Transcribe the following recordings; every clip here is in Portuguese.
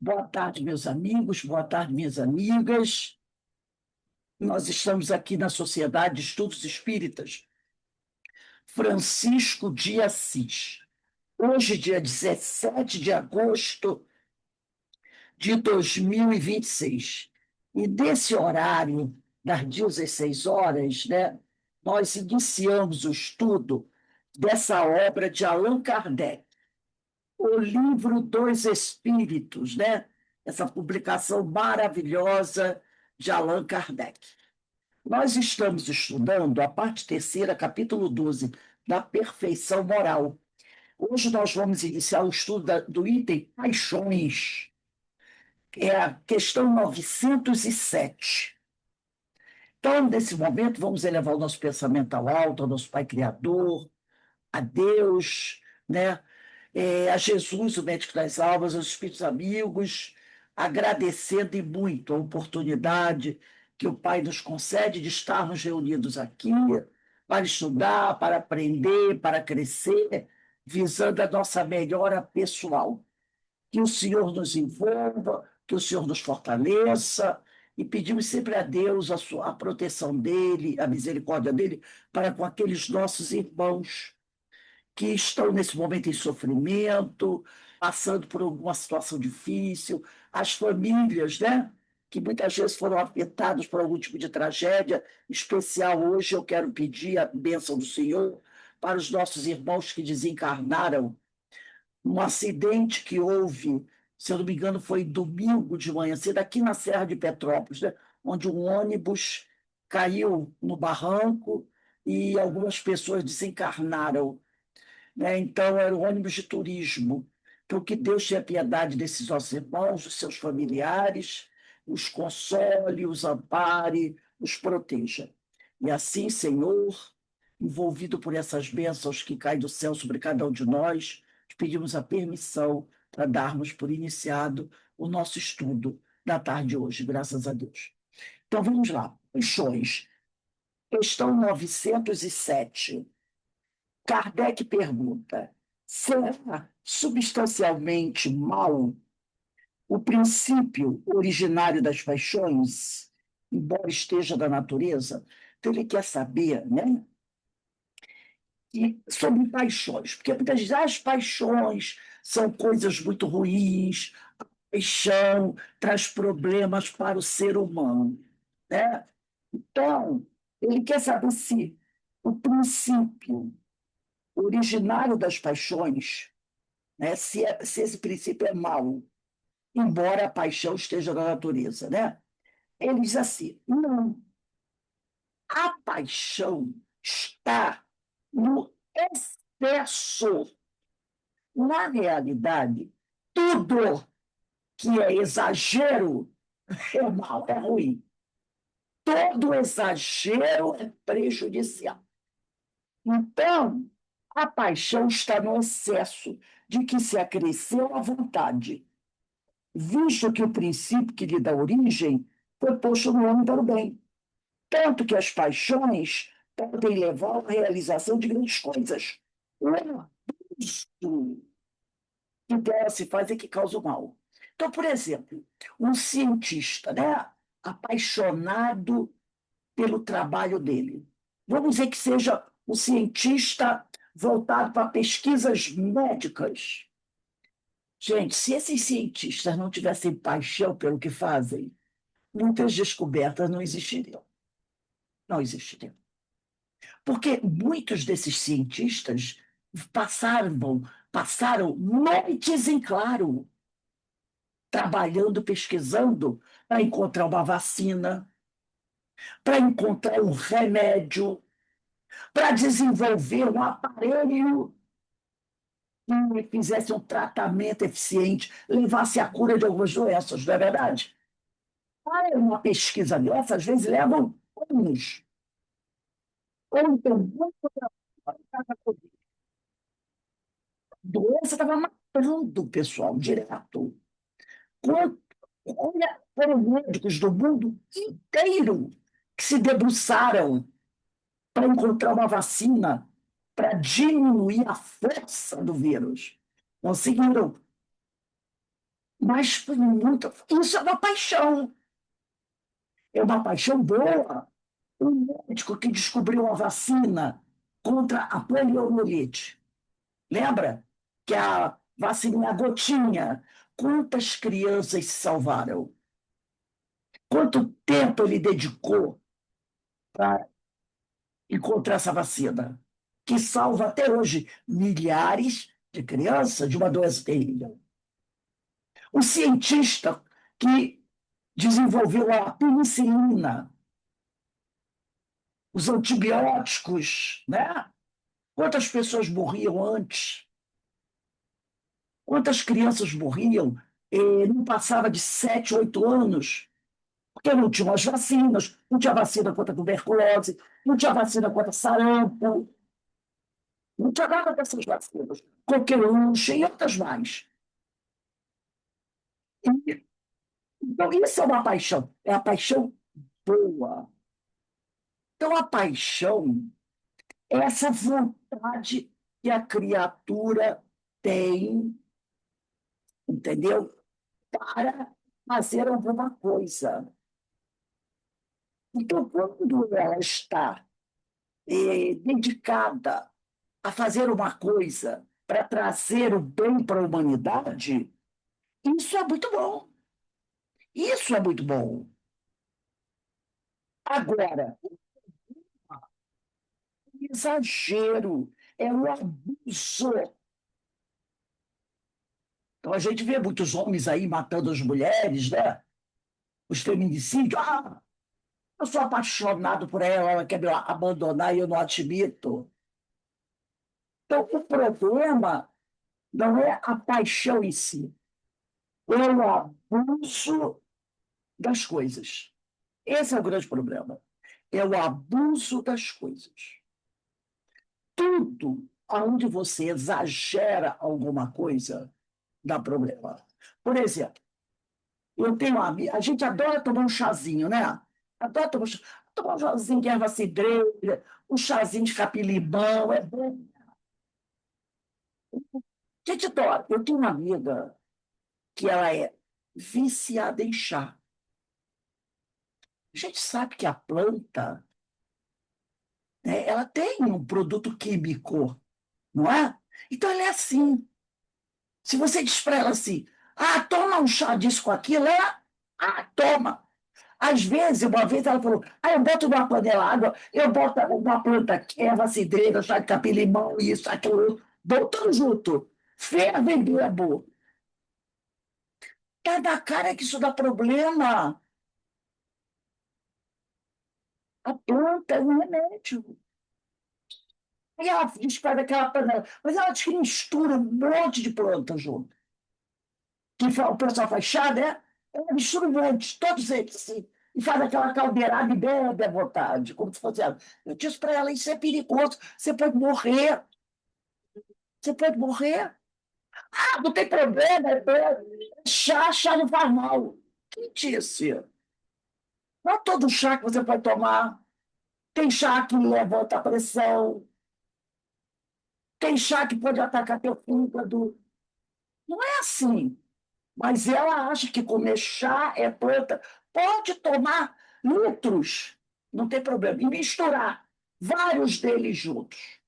Boa tarde, meus amigos, boa tarde, minhas amigas. Nós estamos aqui na Sociedade de Estudos Espíritas Francisco de Assis. Hoje, dia 17 de agosto de 2026. E desse horário, das 16 horas, né, nós iniciamos o estudo dessa obra de Allan Kardec, o Livro dos Espíritos, né? Essa publicação maravilhosa de Allan Kardec. Nós estamos estudando a parte terceira, capítulo 12, da perfeição moral. Hoje nós vamos iniciar o estudo do item paixões, que é a questão 907. Então, nesse momento, vamos elevar o nosso pensamento ao alto, ao nosso Pai Criador, a Deus, né? A Jesus, o médico das almas, aos espíritos amigos, agradecendo e muito a oportunidade que o Pai nos concede de estarmos reunidos aqui para estudar, para aprender, para crescer, visando a nossa melhora pessoal. Que o Senhor nos envolva, que o Senhor nos fortaleça, e pedimos sempre a Deus a proteção dele, a misericórdia dele, para com aqueles nossos irmãos que estão nesse momento em sofrimento, passando por alguma situação difícil, as famílias, né, que muitas vezes foram afetadas por algum tipo de tragédia, em especial hoje eu quero pedir a bênção do Senhor para os nossos irmãos que desencarnaram num acidente que houve, se eu não me engano, foi domingo de manhã cedo, aqui na Serra de Petrópolis, né, onde um ônibus caiu no barranco e algumas pessoas desencarnaram, né? Então, era um ônibus de turismo. Então, que Deus tenha piedade desses nossos irmãos, dos seus familiares, os console, os ampare, os proteja. E assim, Senhor, envolvido por essas bênçãos que caem do céu sobre cada um de nós, te pedimos a permissão para darmos por iniciado o nosso estudo da tarde de hoje, graças a Deus. Então, vamos lá. Paixões. Questão 907. Kardec pergunta: será substancialmente mal o princípio originário das paixões, embora esteja da natureza? Então, ele quer saber, né, sobre paixões, porque muitas vezes as paixões são coisas muito ruins, a paixão traz problemas para o ser humano, né? Então, ele quer saber se o princípio originário das paixões, né? Se esse princípio é mau, embora a paixão esteja na natureza, né? Ele diz assim: não, a paixão está no excesso. Na realidade, tudo que é exagero é mal, é ruim. Todo exagero é prejudicial. Então, a paixão está no excesso de que se acresceu à vontade, visto que o princípio que lhe dá origem foi posto no homem para o bem. Tanto que as paixões podem levar à realização de grandes coisas. O abuso que dela se faz é que causa o mal. Então, por exemplo, um cientista, né, apaixonado pelo trabalho dele. Vamos dizer que seja um cientista voltado para pesquisas médicas. Gente, se esses cientistas não tivessem paixão pelo que fazem, muitas descobertas não existiriam. Não existiriam. Porque muitos desses cientistas passaram noites em claro, trabalhando, pesquisando para encontrar uma vacina, para encontrar um remédio, para desenvolver um aparelho que fizesse um tratamento eficiente, levasse à cura de algumas doenças, não é verdade? Para uma pesquisa dessa, às vezes levam anos, ou então muito trabalho para a doença estava matando o pessoal direto. Quanto, olha, foram médicos do mundo inteiro que se debruçaram para encontrar uma vacina para diminuir a força do vírus. Conseguiram. Mas foi muito. Isso é uma paixão. É uma paixão boa. O médico que descobriu a vacina contra a poliomielite, lembra? Que a vacina, a gotinha, quantas crianças se salvaram? Quanto tempo ele dedicou para encontrar essa vacina? Que salva até hoje milhares de crianças de uma doença terrível. O cientista que desenvolveu a penicilina, os antibióticos, né? Quantas pessoas morriam antes? Quantas crianças morriam? Não passava de 7, 8 anos, porque não tinham as vacinas, não tinha vacina contra a tuberculose, não tinha vacina contra sarampo, não tinha nada dessas vacinas. Coqueluche e outras mais. E, então, isso é uma paixão, é a paixão boa. Então, a paixão é essa vontade que a criatura tem, entendeu? Para fazer alguma coisa. Então, quando ela está dedicada a fazer uma coisa para trazer o bem para a humanidade, isso é muito bom. Isso é muito bom. Agora, o exagero é o abuso. Então, a gente vê muitos homens aí matando as mulheres, né? Os feminicídios. Ah, eu sou apaixonado por ela, ela quer me abandonar e eu não admito. Então, o problema não é a paixão em si, é o abuso das coisas. Esse é o grande problema. É o abuso das coisas. Tudo onde você exagera alguma coisa dá problema. Por exemplo, eu tenho uma amiga, a gente adora tomar um chazinho, né? Adora tomar um chazinho de erva cidreira, um chazinho de capim-limão, é bom. A gente adora. Eu tenho uma amiga que ela é viciada em chá. A gente sabe que a planta, né, ela tem um produto químico, não é? Então ela é assim. Se você diz para ela assim, ah, toma um chá disso com aquilo, ela, ah, toma. Às vezes, uma vez ela falou, ah, eu boto numa panela água, eu boto uma planta, erva cidreira, chá de capim-limão, isso, aquilo, botando junto. Ferve e bebo. Tá na cara que isso dá problema. A planta é um remédio. Aí ela diz que faz aquela panela, mas ela diz que mistura um monte de planta junto. O pessoal faz chá, né? Ela mistura um monte, todos eles, assim, e faz aquela caldeirada e bebe à vontade, como se fosse ela. Eu disse para ela, isso é perigoso, você pode morrer, você pode morrer. Ah, não tem problema, chá não faz mal. Quem disse? Não é todo chá que você pode tomar. Tem chá que levanta a pressão, tem chá que pode atacar teu fígado. Não é assim. Mas ela acha que comer chá é planta. Pode tomar litros, não tem problema. E misturar vários deles juntos.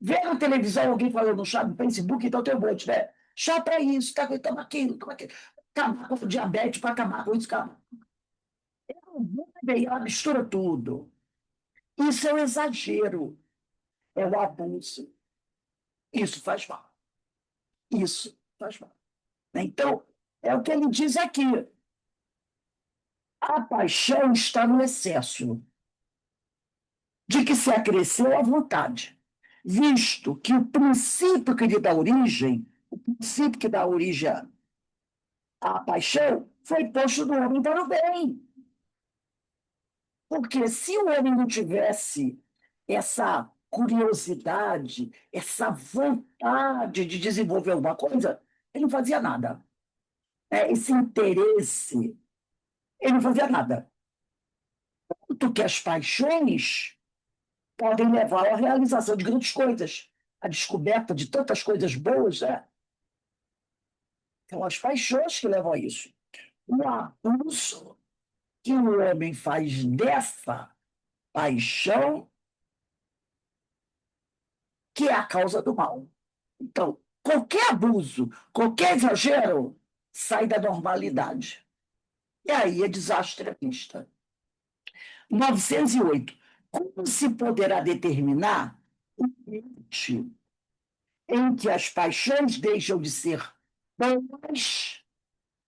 Vê na televisão alguém falando chá no Facebook, então tem um monte, né? Chá para isso, tá, toma aquilo, toma aquilo. Acabar com diabetes para acabar com isso. Ela mistura tudo. Isso é o exagero, é o abuso. Isso faz mal. Isso faz mal. Então, é o que ele diz aqui. A paixão está no excesso, de que se acresceu a vontade, visto que o princípio que lhe dá origem, o princípio que dá origem à paixão, foi posto no homem para o bem. Porque se o homem não tivesse essa curiosidade, essa vontade de desenvolver alguma coisa, ele não fazia nada. Esse interesse, ele não fazia nada. Tanto que as paixões podem levar à realização de grandes coisas, à descoberta de tantas coisas boas, né? São as paixões que levam a isso. O abuso que o homem faz dessa paixão que é a causa do mal. Então, qualquer abuso, qualquer exagero, sai da normalidade. E aí é desastre à vista. 908. Como se poderá determinar o limite em que as paixões deixam de ser boas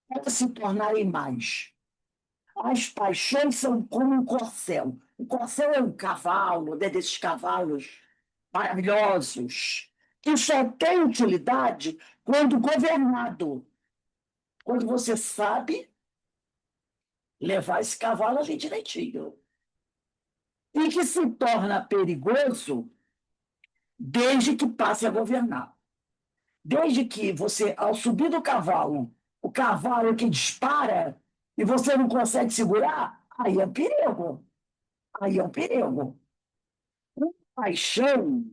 para se tornarem mais? As paixões são como um corcel. O corcel é um cavalo, né, desses cavalos maravilhosos, que só tem utilidade quando governado. Quando você sabe levar esse cavalo ali direitinho. E que se torna perigoso desde que passe a governar. Desde que você, ao subir do cavalo, o cavalo que dispara e você não consegue segurar, aí é um perigo. Aí é um perigo. A paixão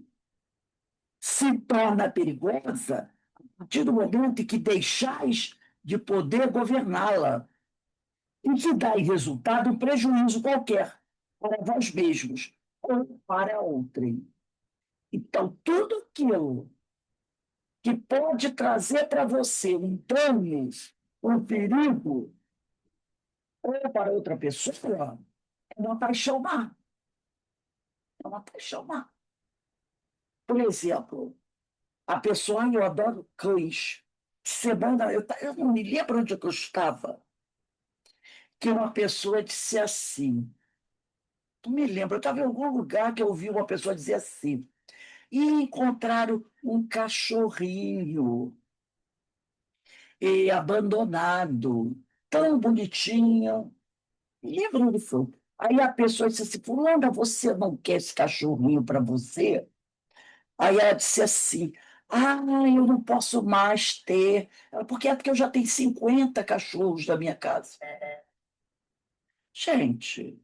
se torna perigosa a partir do momento em que deixais de poder governá-la e que dá em resultado um prejuízo qualquer para vós mesmos ou para outrem. Então, tudo aquilo que pode trazer para você um dano, um perigo, ou para outra pessoa, é uma paixão má. É uma paixão má. Por exemplo, a pessoa, eu adoro cães. Semana, eu não me lembro onde eu estava, que uma pessoa disse assim, não me lembro, eu estava em algum lugar que eu ouvi uma pessoa dizer assim, e encontraram um cachorrinho abandonado, tão bonitinho. Lembro do filme. Aí a pessoa disse assim, fulana, você não quer esse cachorrinho para você? Aí ela disse assim, ah, eu não posso mais ter, porque é porque eu já tenho 50 cachorros na minha casa. Gente,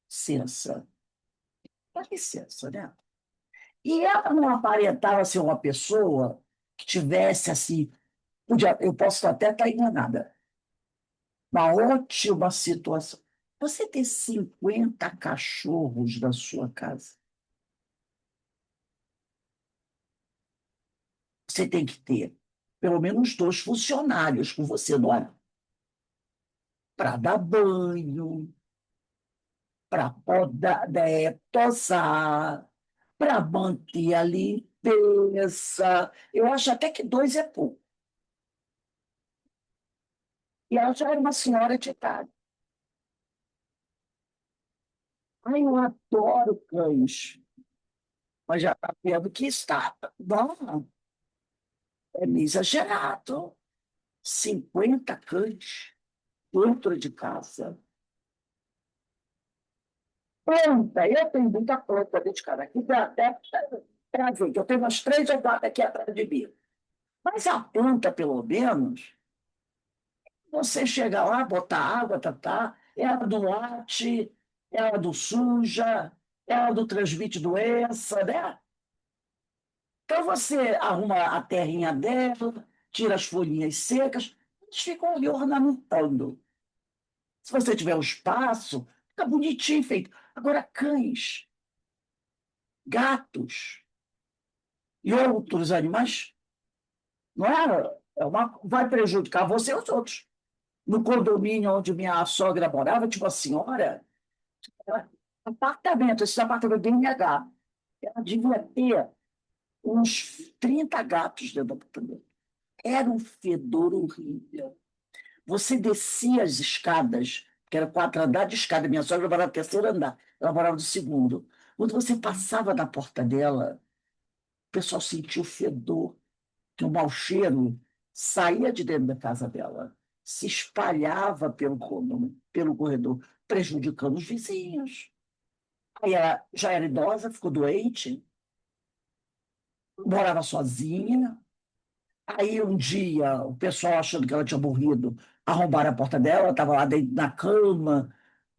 licença, dá licença, né? E ela não aparentava ser uma pessoa que tivesse assim, eu posso até estar enganada, uma ótima situação. Você ter 50 cachorros na sua casa, você tem que ter pelo menos dois funcionários com você, não é? Para dar banho, para tosar, para manter a limpeza. Eu acho até que dois é pouco. E ela já era uma senhora de idade. Ai, eu adoro cães, mas já está vendo que está. Não, é meio exagerado. 50 cães dentro de casa. Planta, eu tenho muita planta dentro de casa. Aqui tem até trazer, que eu tenho umas 3 ou 4 aqui atrás de mim. Mas a planta, pelo menos, você chega lá, botar água, ela não late, ela não suja, ela não transmite doença, né? Então você arruma a terrinha dela, tira as folhinhas secas, eles ficam ali ornamentando. Se você tiver um espaço, fica bonitinho feito. Agora, cães, gatos e outros animais, não é? Vai prejudicar você e os outros. No condomínio onde minha sogra morava, tinha uma senhora, apartamento, esse apartamento bem BH. Ela devia ter uns 30 gatos dentro do apartamento. Era um fedor horrível. Você descia as escadas, que era 4 andares de escada, minha sogra morava no terceiro andar, ela morava no segundo. Quando você passava na porta dela, o pessoal sentia o fedor, que o mau cheiro saía de dentro da casa dela, se espalhava pelo cômodo, pelo corredor, prejudicando os vizinhos. Aí ela já era idosa, ficou doente, morava sozinha. Aí um dia, o pessoal achando que ela tinha morrido, arrombaram a porta dela, ela estava lá dentro na cama,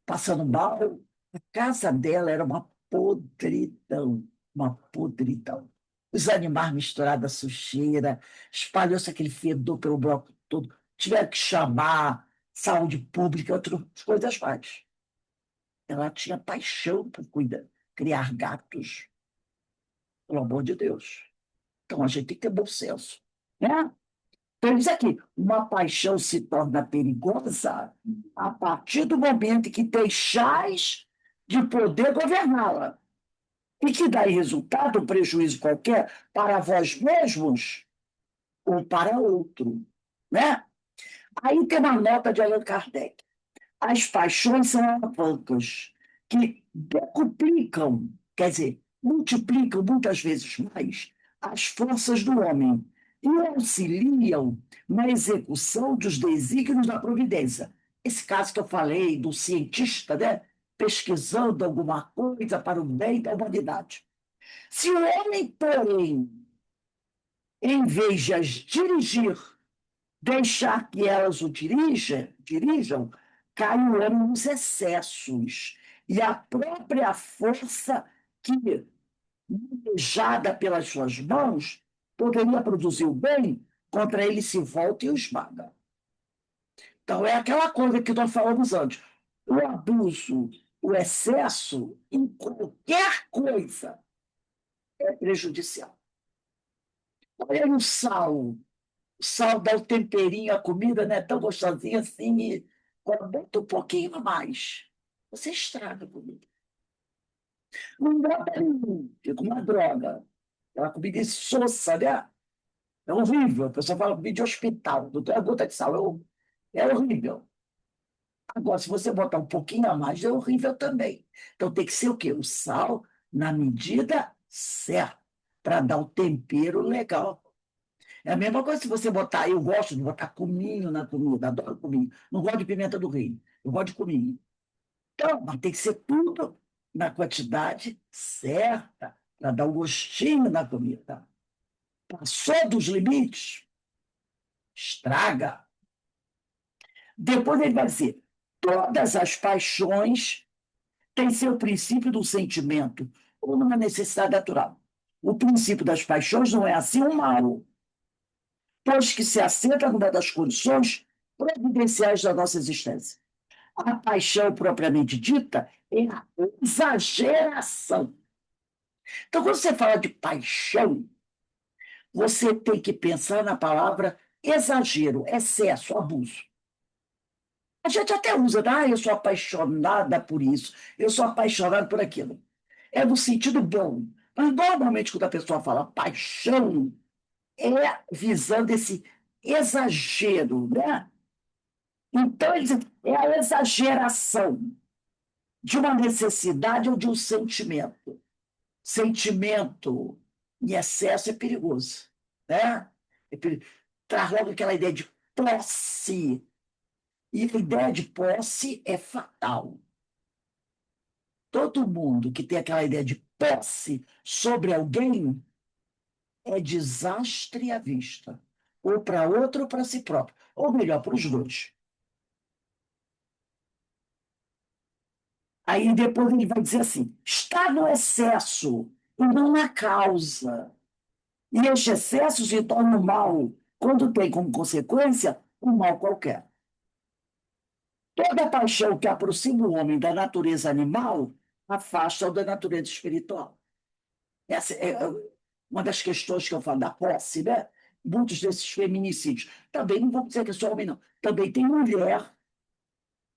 passando mal. A casa dela era uma podridão, uma podridão. os animais misturados à sujeira, espalhou-se aquele fedor pelo bloco todo, tiveram que chamar saúde pública, outras coisas mais. Ela tinha paixão por cuidar, criar gatos, pelo amor de Deus. Então a gente tem que ter bom senso, né? Então, diz aqui, uma paixão se torna perigosa a partir do momento em que deixais de poder governá-la e que dá em resultado um prejuízo qualquer para vós mesmos ou para outro, né? Aí tem uma nota de Allan Kardec. As paixões são alavancas que decuplicam, quer dizer, multiplicam muitas vezes mais as forças do homem e auxiliam na execução dos desígnios da providência. Esse caso que eu falei do cientista, né, pesquisando alguma coisa para o bem da humanidade. Se o homem, porém, em vez de as dirigir, deixar que elas o dirijam, cai o homem nos excessos. E a própria força que, manejada pelas suas mãos, poderia produzir o bem, contra ele se volta e o esmaga. Então, é aquela coisa que nós falamos antes. O abuso, o excesso, em qualquer coisa, é prejudicial. Olha o sal. O sal dá o temperinho, a comida não é tão gostosinha assim, e quando bota um pouquinho a mais, você estraga a comida. Não dá para nenhum, fica uma droga. Aquela comida insossa, né? É horrível. A pessoa fala comida de hospital, não tem a gota de sal, é horrível. Agora, se você botar um pouquinho a mais, é horrível também. Então tem que ser o quê? O sal na medida certa, para dar o tempero legal. É a mesma coisa se você botar, eu gosto de botar cominho na comida, adoro cominho. Não gosto de pimenta do reino, eu gosto de cominho. Então, mas tem que ser tudo na quantidade certa, para dar um gostinho na comida. Passou dos limites, estraga. Depois ele vai dizer, todas as paixões têm seu princípio do sentimento, ou numa necessidade natural. O princípio das paixões não é assim um mal, pois que se assenta numa das condições providenciais da nossa existência. A paixão propriamente dita é a exageração. Então, quando você fala de paixão, você tem que pensar na palavra exagero, excesso, abuso. A gente até usa, eu sou apaixonada por isso, eu sou apaixonada por aquilo. É no sentido bom. Mas, normalmente, quando a pessoa fala paixão, é visando esse exagero, né? Então, é a exageração de uma necessidade ou de um sentimento. Sentimento em excesso é perigoso, né? Traz logo aquela ideia de posse. E a ideia de posse é fatal. Todo mundo que tem aquela ideia de posse sobre alguém é desastre à vista. Ou para outro ou para si próprio. Ou melhor, para os dois. Aí depois ele vai dizer assim: está no excesso e não na causa. E este excesso se torna um mal quando tem como consequência um mal qualquer. Toda paixão que aproxima o homem da natureza animal afasta-o da natureza espiritual. Essa é uma das questões que eu falo da posse, né? Muitos desses feminicídios. Também não vamos dizer que é só homem, não. Também tem mulher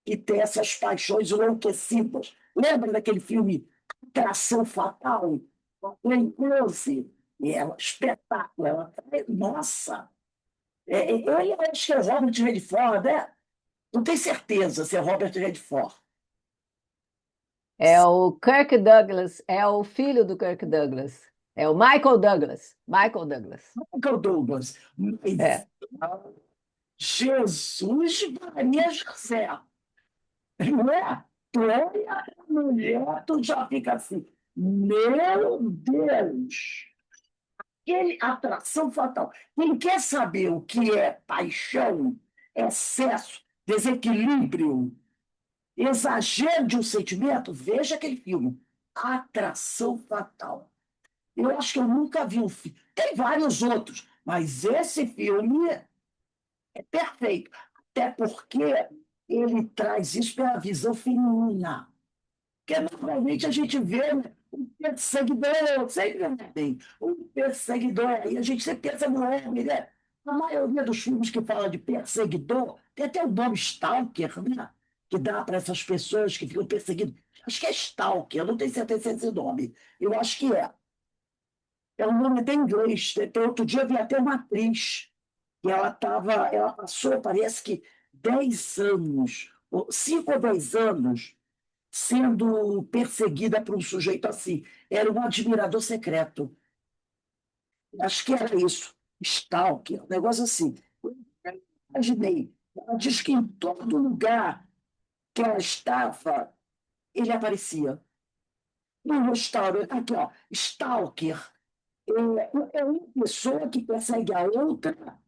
que tem essas paixões enlouquecidas. Lembra daquele filme Atração Fatal? Glenn Close? E ela, espetáculo. Ela, nossa! Ele acho que é Robert Redford, né? Não tenho certeza se é Robert Redford. É o Kirk Douglas, é o filho do Kirk Douglas. É o Michael Douglas. Michael Douglas. Michael Douglas. Mas, É. Jesus Maria José. Não é? Tu olha a mulher, tu já fica assim, meu Deus! Atração fatal. Quem quer saber o que é paixão, excesso, desequilíbrio, exagero de um sentimento, veja aquele filme, Atração Fatal. Eu acho que eu nunca vi um filme. Tem vários outros, mas esse filme é perfeito. Até porque ele traz isso pela visão feminina. Porque normalmente a gente vê, né, um perseguidor, sempre tem um perseguidor, e a gente sempre pensa no homem, né? A maioria dos filmes que fala de perseguidor tem até o nome Stalker, né? Que dá para essas pessoas que ficam perseguidas. Acho que é Stalker, eu não tenho certeza se é esse nome. Eu acho que é. É um nome até em inglês. Outro dia eu vi até uma atriz, que ela passou, parece que 10 anos, 5 ou 10 anos, sendo perseguida por um sujeito assim. Era um admirador secreto. Acho que era isso. Stalker, um negócio assim. Eu imaginei. Ela diz que em todo lugar que ela estava, ele aparecia. No restaurante, aqui, ó, Stalker é uma pessoa que persegue a outra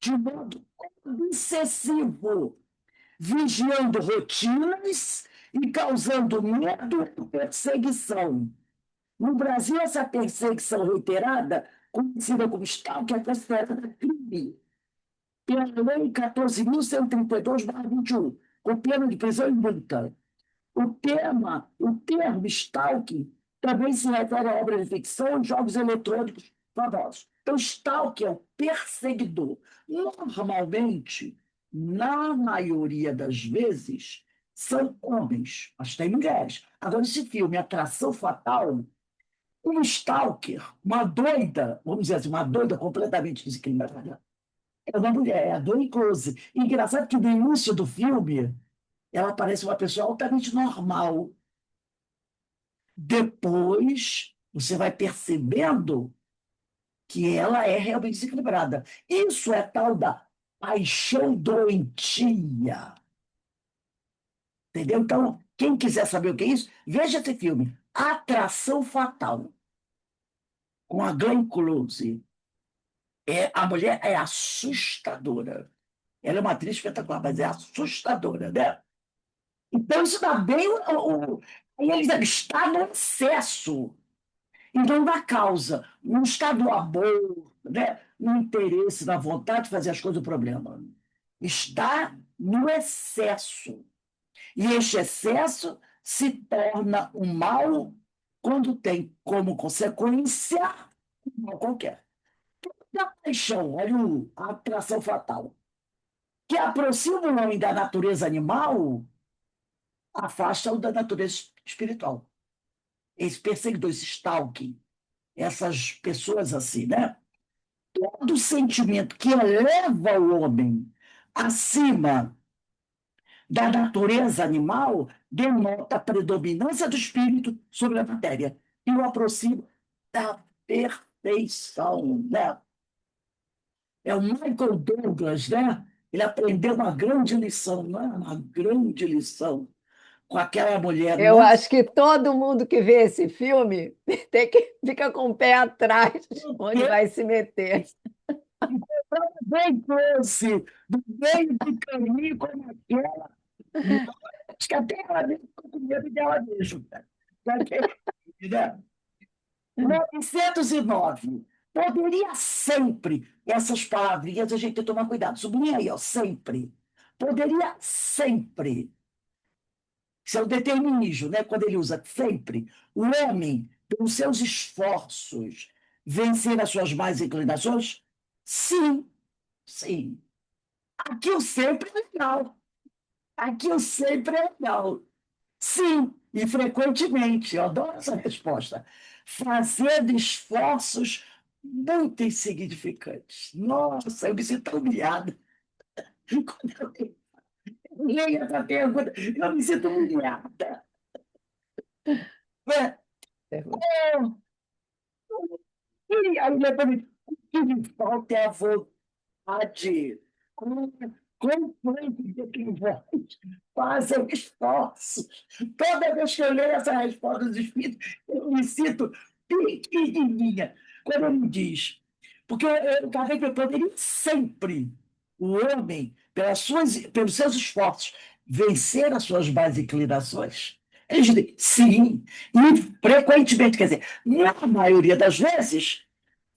de modo obsessivo, vigiando rotinas e causando medo e perseguição. No Brasil, essa perseguição reiterada, conhecida como stalking, é considerada crime pela Lei 14.132/21, com pena de prisão e multa. O termo stalking também se refere a obras de ficção e jogos eletrônicos famosos. Então, stalking é o perseguidor. Normalmente, na maioria das vezes, são homens, mas tem mulheres. Agora, esse filme, Atração Fatal, um stalker, uma doida, vamos dizer assim, uma doida completamente desequilibrada, é uma mulher, é a Doni Close. Engraçado que no início do filme, ela parece uma pessoa altamente normal. Depois, você vai percebendo que ela é realmente desequilibrada. Isso é tal da paixão doentia. Entendeu? Então, quem quiser saber o que é isso, veja esse filme, Atração Fatal, com a Glenn Close. A mulher é assustadora. Ela é uma atriz espetacular, mas é assustadora, né? Então, isso dá bem aí ele está no excesso. Então, na causa, não está no amor, né? No interesse, na vontade de fazer as coisas, o problema. Está no excesso. E este excesso se torna um mal quando tem como consequência um mal qualquer. Da paixão, olha a atração fatal, que aproxima o homem da natureza animal, afasta-o da natureza espiritual. Esse perseguidor, esse stalking, essas pessoas assim, né? Todo sentimento que eleva o homem acima da natureza animal denota a predominância do espírito sobre a matéria e o aproxima da perfeição, né? É o Michael Douglas, né? Ele aprendeu uma grande lição, não é? Uma grande lição com aquela mulher. Eu Nossa, acho que todo mundo que vê esse filme tem que fica com o pé atrás onde vai se meter. bem doce, do meio do caminho como aquela. Acho que até ela mesmo ficou com medo dela mesmo. Né? 909. Poderia sempre, essas palavrinhas a gente tem que tomar cuidado. Sublinha aí, ó, sempre. Poderia sempre. Isso é o determinismo, né? Quando ele usa sempre. O homem, pelos seus esforços, vencer as suas más inclinações? Sim, sim. Aqui o sempre é legal. Aqui o sempre é legal. Sim, e frequentemente, eu adoro essa resposta, fazendo esforços muito insignificantes. Nossa, eu me sinto humilhada. Quando eu leio essa pergunta, eu me sinto humilhada. Né? E aí, depois, o que me falta é a vontade. Como foi que vós fazem esforços? Toda vez que eu leio essa resposta dos Espíritos, eu me sinto pequenininha. Quando ele diz, porque eu acabei que eu poderia sempre, o homem, pelos seus esforços, vencer as suas más inclinações. Eles dizem sim, e frequentemente, quer dizer, na maioria das vezes,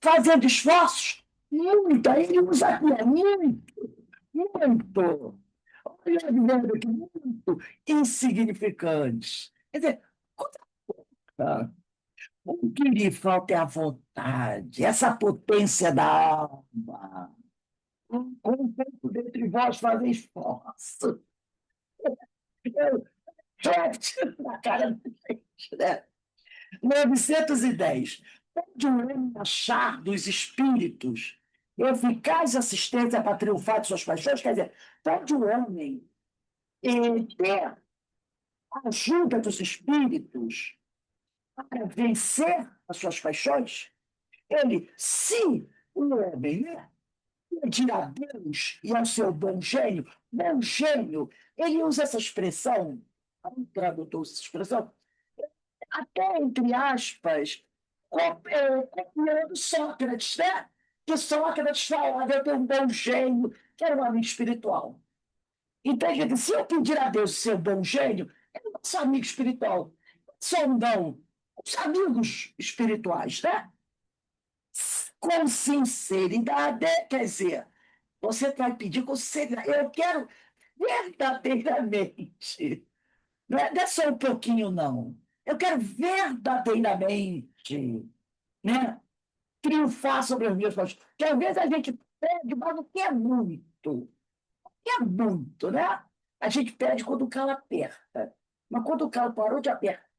fazendo esforços, muito, aí ele usa aqui, muito, muito. Olha, dizendo aqui, muito insignificantes. Quer dizer, coisa, o que lhe falta é a vontade, essa potência da alma. Com tempo dentre vós fazer esforço. Reflete na cara da gente, né? 910. Pode um homem achar dos espíritos eficaz assistência para triunfar de suas paixões? Quer dizer, pode um homem ter a ajuda dos espíritos para vencer as suas paixões? Ele, se o homem, né, pedir a Deus e ao seu bom gênio, ele usa essa expressão, um tradutor essa expressão, até entre aspas, copiando Sócrates, né? Que Sócrates falava, eu tenho um bom gênio, que era um amigo espiritual. Então, gente, se eu pedir a Deus ser bom gênio, é o nosso amigo espiritual. São não os amigos espirituais, né? Com sinceridade, quer dizer, você vai pedir com sinceridade. Eu quero verdadeiramente, não é só um pouquinho, não. Eu quero verdadeiramente, né, triunfar sobre os meus paixões. Porque às vezes a gente pede, mas não quer muito. Quer muito, né? A gente pede quando o calo aperta. Mas quando o calo parou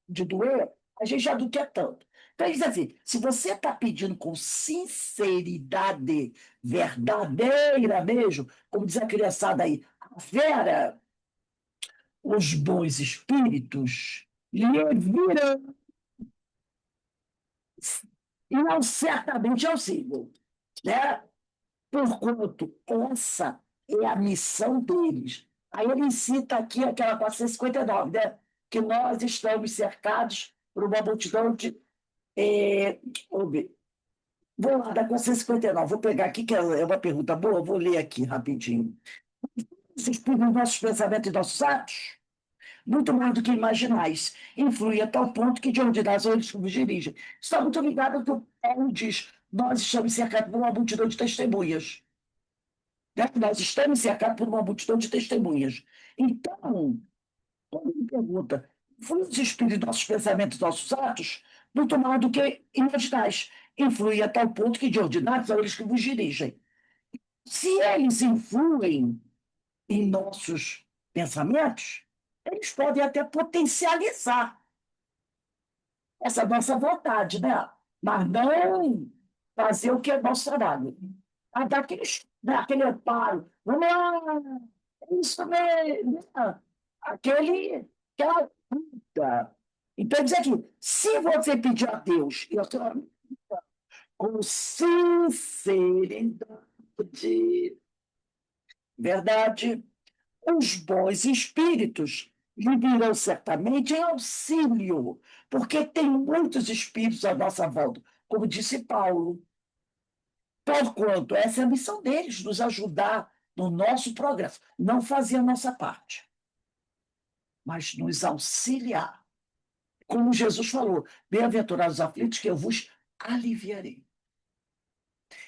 de doer, a gente já não quer tanto. Então, diz assim: se você está pedindo com sinceridade, verdadeira mesmo, como diz a criançada aí, a Vera, os bons espíritos lhe virão e não certamente auxílio, né? Porquanto essa é a missão deles. Aí ele cita aqui aquela 459, né? Que nós estamos cercados por uma multidão de. Vamos ver. Vou lá, da 459, vou pegar aqui, que é uma pergunta boa, vou ler aqui rapidinho. Vocês pegam nossos pensamentos e nossos atos? Muito mais do que imaginais. Influi a tal ponto que de onde nascem eles nos dirigem. Está muito ligado ao que o Paulo diz. Nós estamos cercados por uma multidão de testemunhas. Né? Nós estamos cercados por uma multidão de testemunhas. Então, quando me pergunta, influi os espíritos nossos pensamentos, nossos atos, muito mais do que imaginais. Influi a tal ponto que de ordinário são eles que vos dirigem. Se eles influem em nossos pensamentos, eles podem até potencializar essa nossa vontade, né? Mas não fazer o que é nosso trabalho. A dar aquele amparo. Vamos lá, é isso mesmo. Né? Aquela luta. Então, diz aqui, se você pedir a Deus, eu estou com sinceridade, verdade, os bons espíritos lhe virão certamente em auxílio, porque tem muitos espíritos à nossa volta, como disse Paulo. Porquanto essa é a missão deles, nos ajudar no nosso progresso, não fazer a nossa parte, mas nos auxiliar. Como Jesus falou, bem-aventurados os aflitos, que eu vos aliviarei.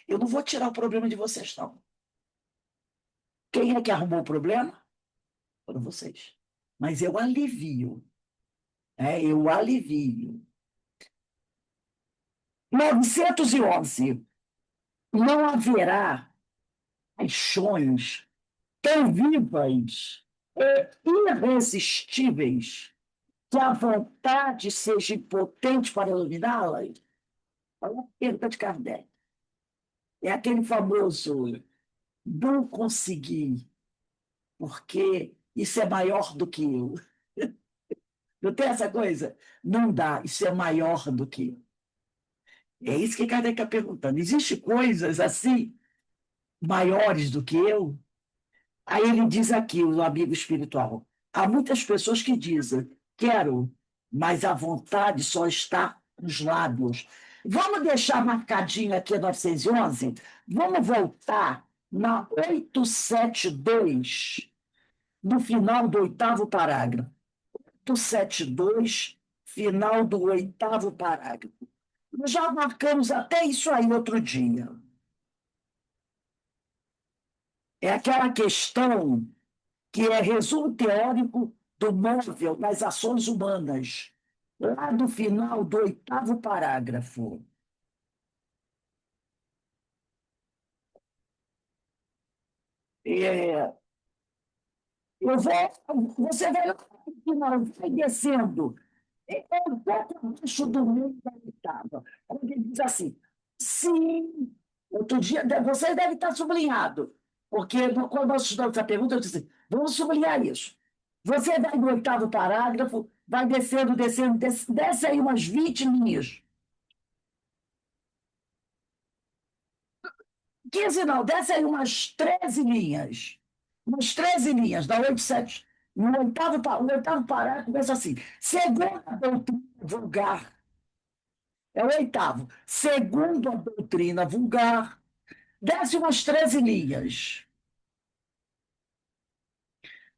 Eu não vou tirar o problema de vocês, não. Quem é que arrumou o problema? Foram vocês. Mas eu alivio. Eu alivio. 911. Não haverá paixões tão vivas e irresistíveis que a vontade seja impotente para iluminá-las? Olha a pergunta de Kardec. É aquele famoso não consegui, porque isso é maior do que eu. Não tem essa coisa? Não dá, isso é maior do que eu. É isso que Kardec está perguntando. Existem coisas assim, maiores do que eu? Aí ele diz aqui, o amigo espiritual, há muitas pessoas que dizem, quero, mas a vontade só está nos lábios. Vamos deixar marcadinho aqui a 911? Vamos voltar na 872, no final do oitavo parágrafo. 872, final do 8º parágrafo. Nós já marcamos até isso aí outro dia. É aquela questão que é resumo teórico do móvel das ações humanas, lá no final do 8º parágrafo. É, você vai descendo, é um pouco abaixo do meio da oitava, quando ele diz assim, sim, outro dia, você deve estar sublinhado, porque quando nós estudamos essa pergunta, eu disse, vamos sublinhar isso. Você vai no 8º parágrafo, vai descendo, descendo, desce aí umas 20 linhas. 15 não, desce aí umas 13 linhas. Umas 13 linhas, da 8, 7. O oitavo parágrafo começa assim. Segundo a doutrina vulgar, é o oitavo. Segundo a doutrina vulgar, desce umas 13 linhas.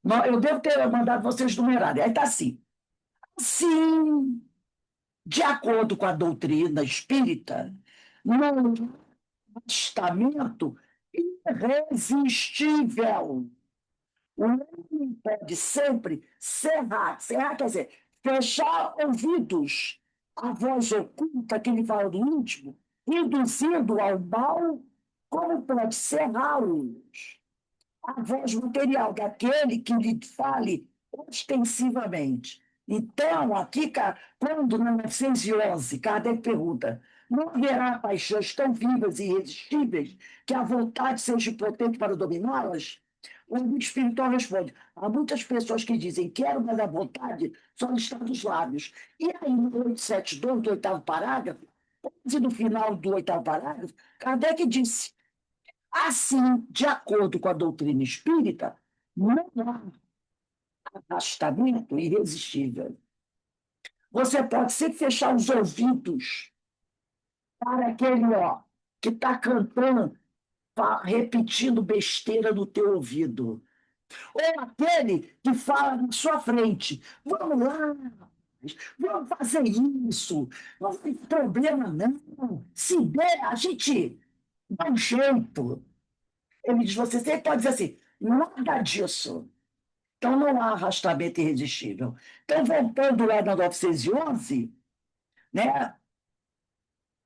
Eu devo ter mandado vocês numerarem. Aí está assim. Sim, de acordo com a doutrina espírita, não há estamento irresistível. O homem pode sempre cerrar. Cerrar quer dizer fechar ouvidos à voz oculta que ele fala do íntimo, induzindo ao mal, como pode cerrá-los a voz material daquele que lhe fale ostensivamente. Então, aqui, quando na 911, Kardec pergunta: não haverá paixões tão vivas e irresistíveis que a vontade seja potente para dominá-las? O amigo espiritual responde: há muitas pessoas que dizem quero, mas a vontade só está dos lábios. E aí, no 872, do 8º parágrafo, quase no final do 8º parágrafo, Kardec disse: assim, de acordo com a doutrina espírita, não há afastamento irresistível. Você pode sempre fechar os ouvidos para aquele que está cantando, repetindo besteira no teu ouvido. Ou aquele que fala na sua frente: vamos lá, vamos fazer isso, não tem problema não. Se der, a gente dá um jeito. Ele diz: você sempre pode dizer assim, nada disso. Então, não há arrastamento irresistível. Então, voltando lá na 911, né,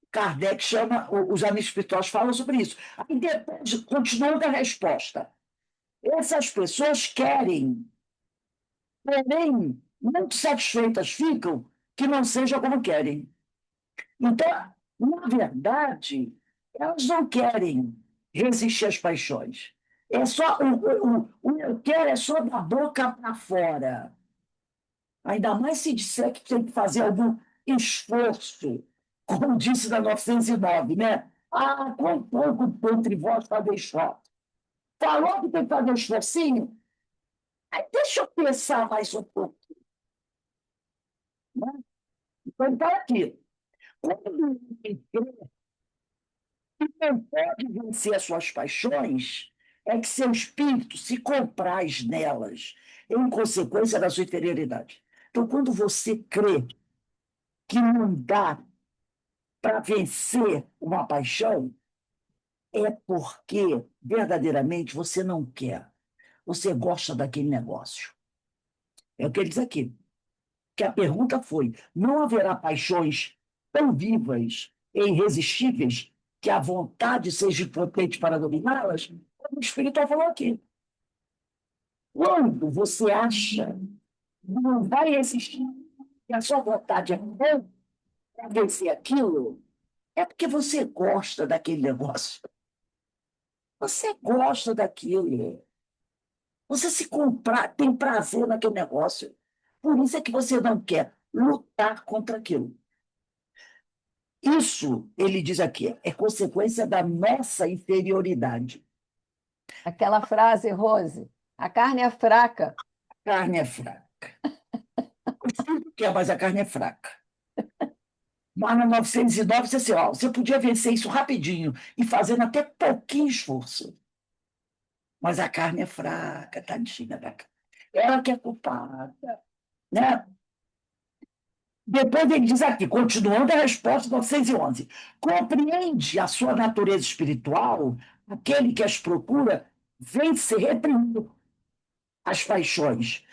Kardec chama, os amigos espirituais falam sobre isso. Aí depois, continuando a resposta, essas pessoas querem, porém, muito satisfeitas ficam que não seja como querem. Então, na verdade, elas não querem resistir às paixões. É só o eu quero é só da boca para fora. Ainda mais se disser que tem que fazer algum esforço, como disse na 909, né? Ah, quão pouco entre vós fazer esforço. Falou que tem que fazer um esforcinho? Aí deixa eu pensar mais um pouco. Né? Então, está aqui. Quando não pode vencer as suas paixões, é que seu espírito se compraz nelas, em consequência da sua inferioridade. Então, quando você crê que não dá para vencer uma paixão, é porque verdadeiramente você não quer. Você gosta daquele negócio. É o que ele diz aqui. Que a pergunta foi: não haverá paixões tão vivas e irresistíveis que a vontade seja potente para dominá-las? Como o espiritual falou aqui. Quando você acha que não vai existir, que a sua vontade é boa para vencer aquilo, é porque você gosta daquele negócio. Você gosta daquilo. Você se comprar, tem prazer naquele negócio. Por isso é que você não quer lutar contra aquilo. Isso, ele diz aqui, é consequência da nossa inferioridade. Aquela frase, Rose, a carne é fraca. A carne é fraca. O espírito quer, mas a carne é fraca. Mas na 909, você, assim, você podia vencer isso rapidinho e fazendo até pouquinho esforço. Mas a carne é fraca, tadinha da carne. Ela que é culpada. né? Depois ele diz aqui, continuando a resposta 911, compreende a sua natureza espiritual, aquele que as procura, vence reprimindo as paixões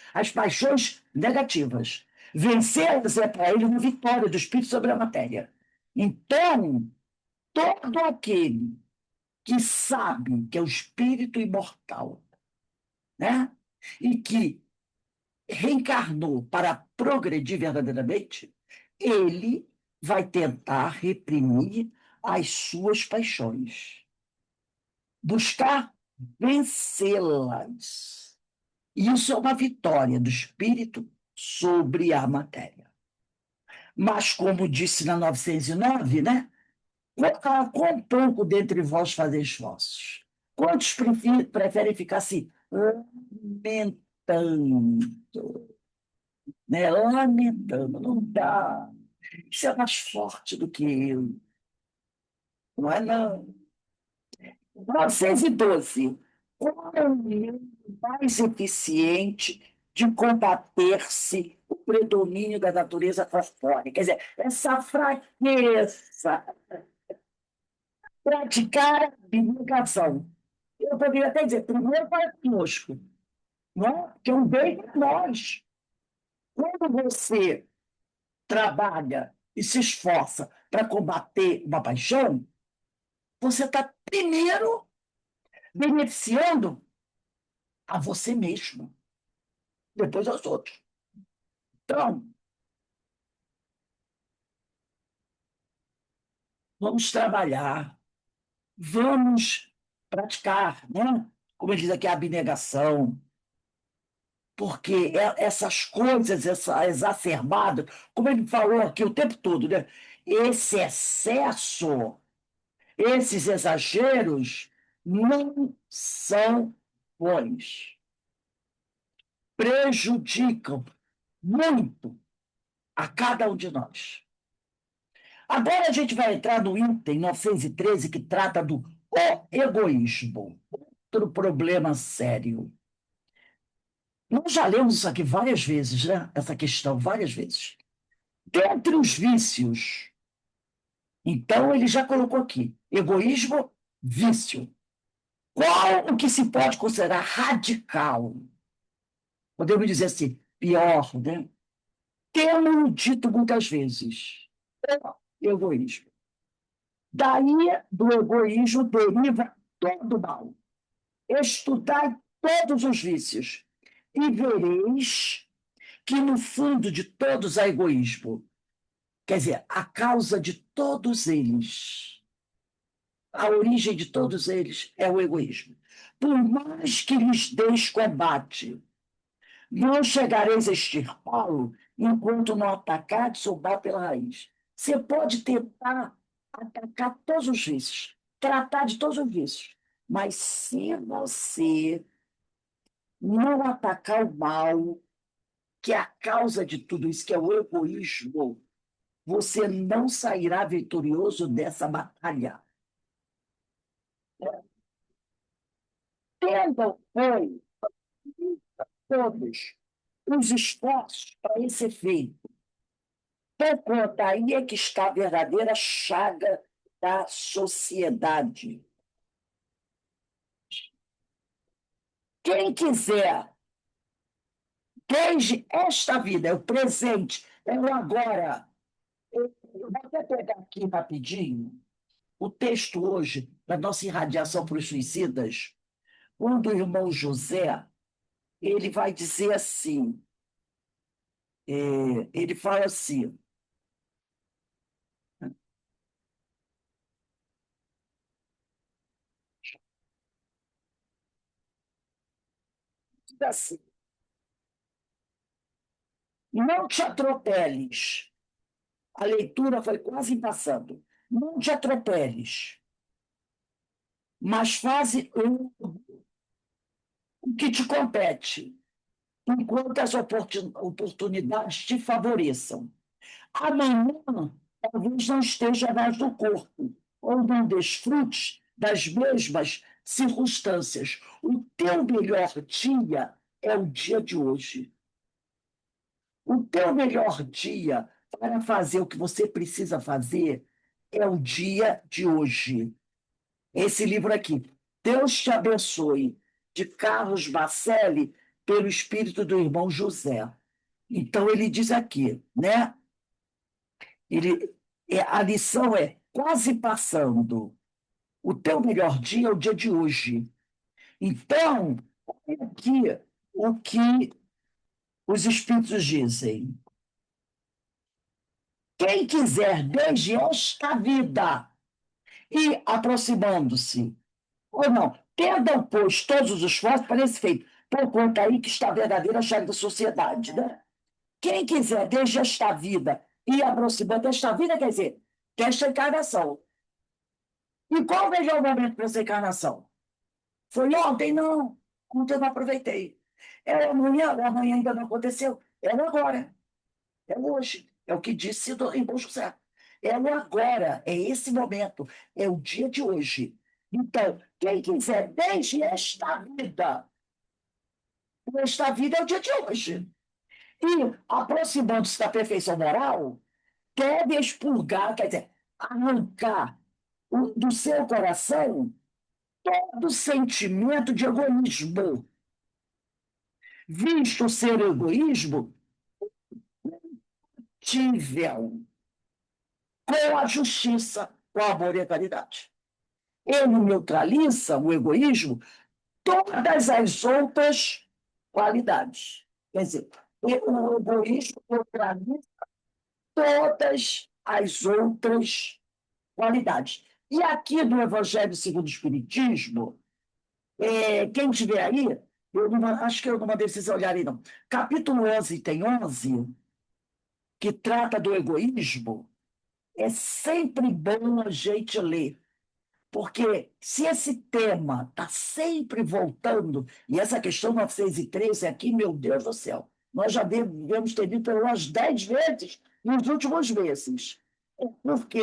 negativas. Vencê-las é para ele uma vitória do espírito sobre a matéria. Então, todo aquele que sabe que é o espírito imortal, né? E que reencarnou para progredir verdadeiramente, ele vai tentar reprimir as suas paixões, buscar vencê-las. Isso é uma vitória do espírito sobre a matéria. Mas, como disse na 909, né? Quão pouco dentre vós fazer esforços? Quantos preferem ficar se lamentando, né? Lamentando, não dá. Isso é mais forte do que eu. Não é, não. 912. Qual é o meio mais eficiente de combater-se o predomínio da natureza corpórea? Quer dizer, essa fraqueza, praticar a abnegação. Eu poderia até dizer, primeiro para conosco, não é? Que é um bem para nós. Quando você trabalha e se esforça para combater uma paixão, você está primeiro beneficiando a você mesmo, depois aos outros. Então, vamos trabalhar, vamos praticar, né? Como ele diz aqui, a abnegação, porque essas coisas, essa exacerbada, como ele falou aqui o tempo todo, né? Esse excesso, esses exageros não são bons, prejudicam muito a cada um de nós. Agora a gente vai entrar no item 913, que trata do egoísmo, outro problema sério. Nós já lemos isso aqui várias vezes, né? Essa questão, várias vezes. Dentre os vícios, então ele já colocou aqui, egoísmo, vício. Qual o que se pode considerar radical? Podemos dizer assim, pior, né? Temos dito muitas vezes, egoísmo. Daí, do egoísmo, deriva todo o mal. Estudai todos os vícios e vereis que no fundo de todos há egoísmo. Quer dizer, a causa de todos eles, a origem de todos eles é o egoísmo. Por mais que lhes deis combate, não chegareis a extirpá-lo enquanto não atacardes ou bater pela raiz. Você pode tentar atacar todos os vícios, tratar de todos os vícios, mas se você não atacar o mal, que é a causa de tudo isso, que é o egoísmo, você não sairá vitorioso dessa batalha. Tendam, pois, todos os esforços para esse efeito. Porquanto aí é que está a verdadeira chaga da sociedade. Quem quiser, desde esta vida, é o presente, é o agora. Eu vou até pegar aqui rapidinho o texto hoje da nossa irradiação para os suicidas, quando o irmão José ele vai dizer assim, ele fala assim, diz assim, não te atropeles. A leitura foi quase passando. Não te atropeles, mas faze o que te compete, enquanto as oportunidades te favoreçam. Amanhã, talvez não esteja mais no corpo, ou não desfrute das mesmas circunstâncias. O teu melhor dia é o dia de hoje. O teu melhor dia para fazer o que você precisa fazer é o dia de hoje. Esse livro aqui, Deus te abençoe, de Carlos Bacelli, pelo espírito do irmão José. Então, ele diz aqui, né? A lição é quase passando. O teu melhor dia é o dia de hoje. Então, olha aqui o que os espíritos dizem. Quem quiser desde esta vida e aproximando-se, ou não, tendam, pois, todos os esforços para esse feito, por conta aí que está a verdadeira chave da sociedade, né? Quem quiser desde esta vida e aproximando desta vida, quer dizer, desta encarnação. E qual o melhor momento para essa encarnação? Foi ontem? Não. Ontem eu não aproveitei. É amanhã? O amanhã ainda não aconteceu. É o agora. É hoje. É o que disse em Bom José. É o agora. É esse momento. É o dia de hoje. Então, quem quiser, desde esta vida é o dia de hoje. E, aproximando-se da perfeição moral, deve expurgar, quer dizer, arrancar do seu coração todo sentimento de egoísmo, visto ser egoísmo tível, com a justiça, com o amor e a caridade. Ele neutraliza o egoísmo todas as outras qualidades. Quer dizer, o egoísmo neutraliza todas as outras qualidades. E aqui no Evangelho segundo o Espiritismo, quem tiver aí, acho que eu não mandei vocês olharem, não. Capítulo 11, tem 11, que trata do egoísmo. É sempre bom a gente ler, porque se esse tema está sempre voltando, e essa questão 913 aqui, meu Deus do céu, nós já devemos ter visto pelo menos 10 vezes nos últimos meses, porque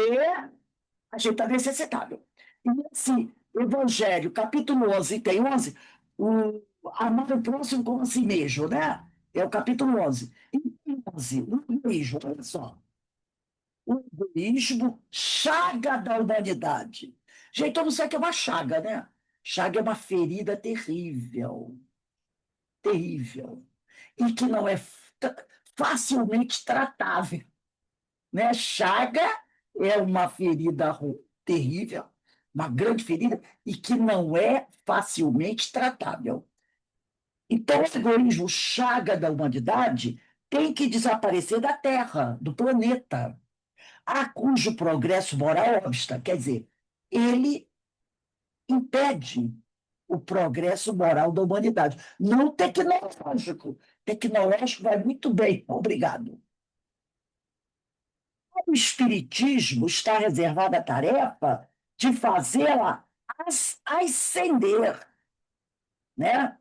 a gente está necessitado. E esse Evangelho, capítulo 11, tem 11, o amar o próximo como a si mesmo, né? É o capítulo 11. E tem 11, o egoísmo, olha só. O egoísmo, chaga da humanidade. Gente, eu não sei o que é uma chaga, né? Chaga é uma ferida terrível, terrível, e que não é facilmente tratável, né? Chaga é uma ferida terrível, uma grande ferida, e que não é facilmente tratável. Então, o egoísmo, chaga da humanidade, tem que desaparecer da Terra, do planeta, a cujo progresso moral obsta. Quer dizer, ele impede o progresso moral da humanidade. Não tecnológico. Tecnológico vai muito bem, obrigado. O Espiritismo está reservada a tarefa de fazê-la ascender, né?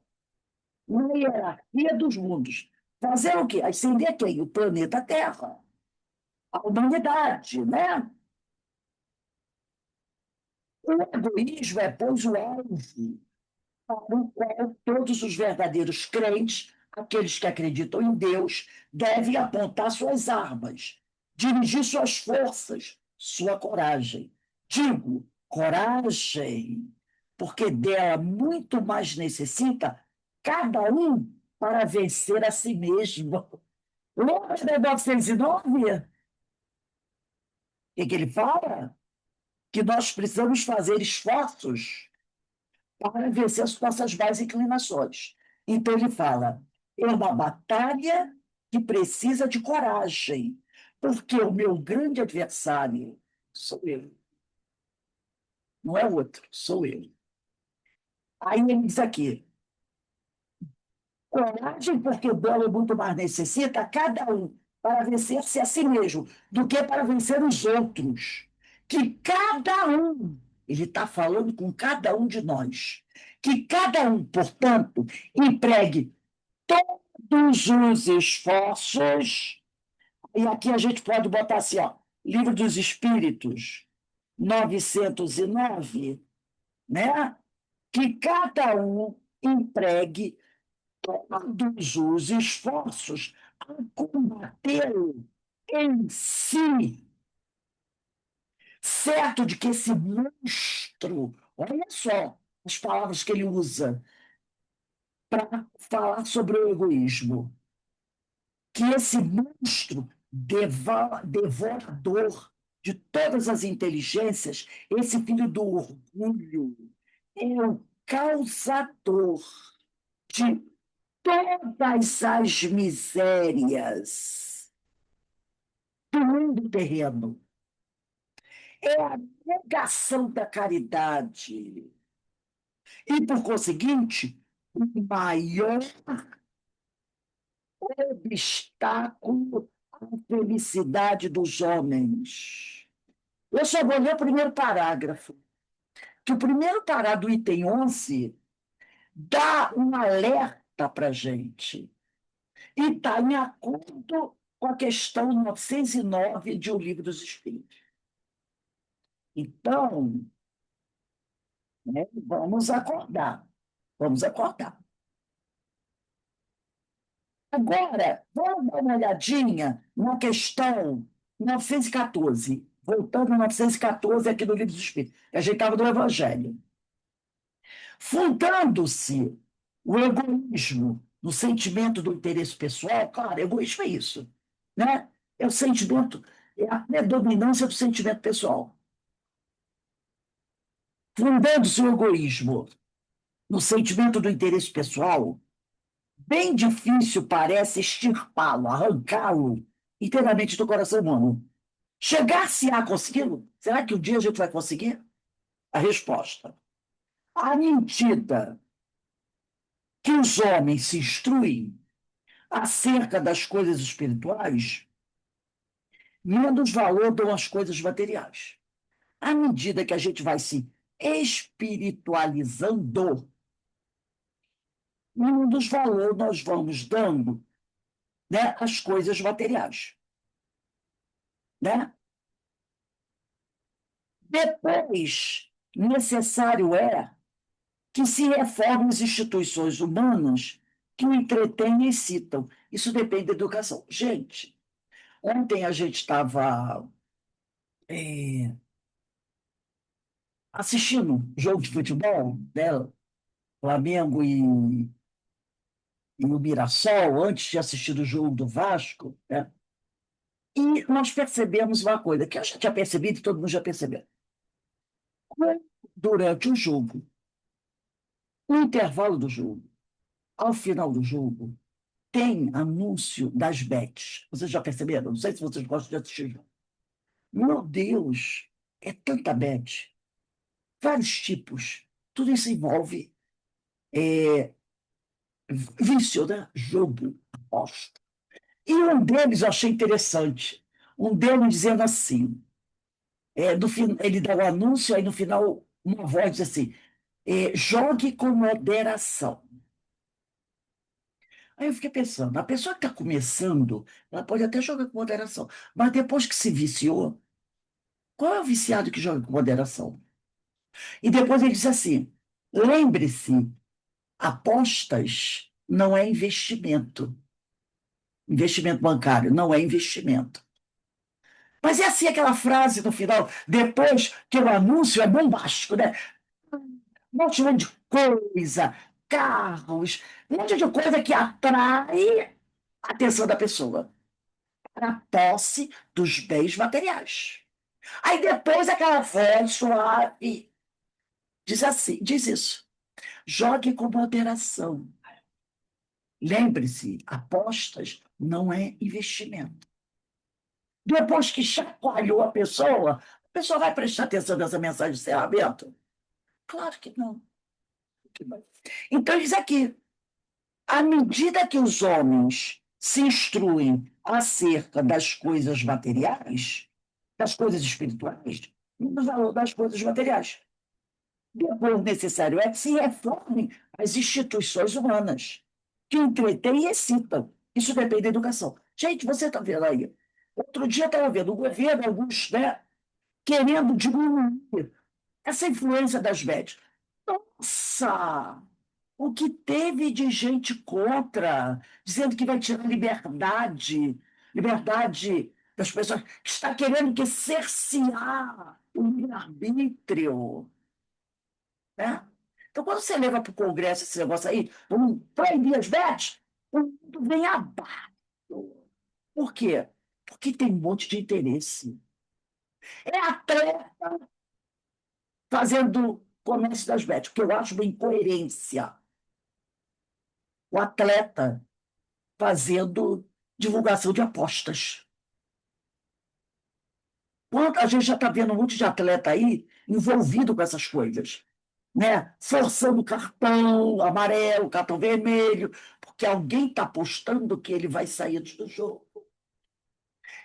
Na hierarquia dos mundos. Fazer o quê? Ascender quem? O planeta Terra, a humanidade, né? O egoísmo é, pois, o alvo para o qual todos os verdadeiros crentes, aqueles que acreditam em Deus, devem apontar suas armas, dirigir suas forças, sua coragem. Digo, coragem, porque dela muito mais necessita cada um para vencer a si mesmo. Lembra de 1909? O que ele fala? Que nós precisamos fazer esforços para vencer as nossas más inclinações. Então, ele fala: é uma batalha que precisa de coragem, porque o meu grande adversário sou eu, não é outro, sou eu. Aí ele diz aqui: coragem, porque dela é muito mais necessita cada um para vencer-se a si mesmo do que para vencer os outros. Que cada um, ele está falando com cada um de nós, que cada um, portanto, empregue todos os esforços, e aqui a gente pode botar assim, ó, Livro dos Espíritos, 909, né? Que cada um empregue todos os esforços a combatê-lo em si, certo de que esse monstro, olha só as palavras que ele usa para falar sobre o egoísmo, que esse monstro devorador de todas as inteligências, esse filho do orgulho, é o causador de todas as misérias do mundo terreno. É a negação da caridade. E, por conseguinte, o maior obstáculo à felicidade dos homens. Eu só vou ler o primeiro parágrafo, que o primeiro parágrafo do item 11 dá um alerta para a gente. E está em acordo com a questão 909 de O Livro dos Espíritos. Então, né, vamos acordar. Vamos acordar. Agora, vamos dar uma olhadinha na questão 914. Voltando a 914 aqui no Livro dos Espíritos, que a gente estava no Evangelho. Fundando-se o egoísmo no sentimento do interesse pessoal, claro, egoísmo é isso, né? É o sentimento, é a predominância do sentimento pessoal. Fundando-se o egoísmo no sentimento do interesse pessoal, bem difícil parece extirpá-lo, arrancá-lo inteiramente do coração humano. Chegar-se a consegui-lo? Será que um dia a gente vai conseguir? A resposta: à medida que os homens se instruem acerca das coisas espirituais, menos valor dão às coisas materiais. À medida que a gente vai se espiritualizando, menos valor nós vamos dando, né, às coisas materiais. Né? Depois, necessário é que se reformem as instituições humanas que o entretêm e excitam. Isso depende da educação. Gente, ontem a gente estava assistindo um jogo de futebol, né? Flamengo e o Mirassol, antes de assistir o jogo do Vasco, né? E nós percebemos uma coisa, que eu já tinha percebido e todo mundo já percebeu. Durante o jogo, no intervalo do jogo, ao final do jogo, tem anúncio das bets. Vocês já perceberam? Não sei se vocês gostam de assistir jogo. Meu Deus, é tanta bet. Vários tipos. Tudo isso envolve vício, né? Jogo, aposta. E um deles eu achei interessante. Um deles dizendo assim, ele dá o anúncio, aí no final uma voz diz assim, jogue com moderação. Aí eu fiquei pensando, a pessoa que está começando, ela pode até jogar com moderação, mas depois que se viciou, qual é o viciado que joga com moderação? E depois ele diz assim, lembre-se, apostas não é investimento. Investimento bancário não é investimento. Mas é assim aquela frase no final, depois que o anúncio é bombástico, né? Um monte de coisa, carros, um monte de coisa que atrai a atenção da pessoa para a posse dos bens materiais. Aí depois aquela voz suave diz assim, diz isso. Jogue com moderação. Lembre-se, apostas não é investimento. Depois que chacoalhou a pessoa vai prestar atenção nessa mensagem de encerramento? Claro que não. Então, diz aqui, à medida que os homens se instruem acerca das coisas materiais, das coisas espirituais, no valor das coisas materiais. Depois, necessário é que se reformem as instituições humanas, que entretêm e excitam. Isso depende da educação. Gente, você está vendo aí? Outro dia estava vendo o governo, alguns, né, querendo diminuir essa influência das médias. Nossa! O que teve de gente contra, dizendo que vai tirar liberdade das pessoas, que está querendo que cercear o livre-arbítrio, né? Então, quando você leva para o Congresso esse negócio aí, vamos proibir as bets, o mundo vem abaixo. Por quê? Porque tem um monte de interesse. É atleta fazendo comércio das bets, o que eu acho uma incoerência. O atleta fazendo divulgação de apostas. A gente já está vendo um monte de atleta aí envolvido com essas coisas, né? Forçando cartão amarelo, cartão vermelho, porque alguém está apostando que ele vai sair antes do jogo.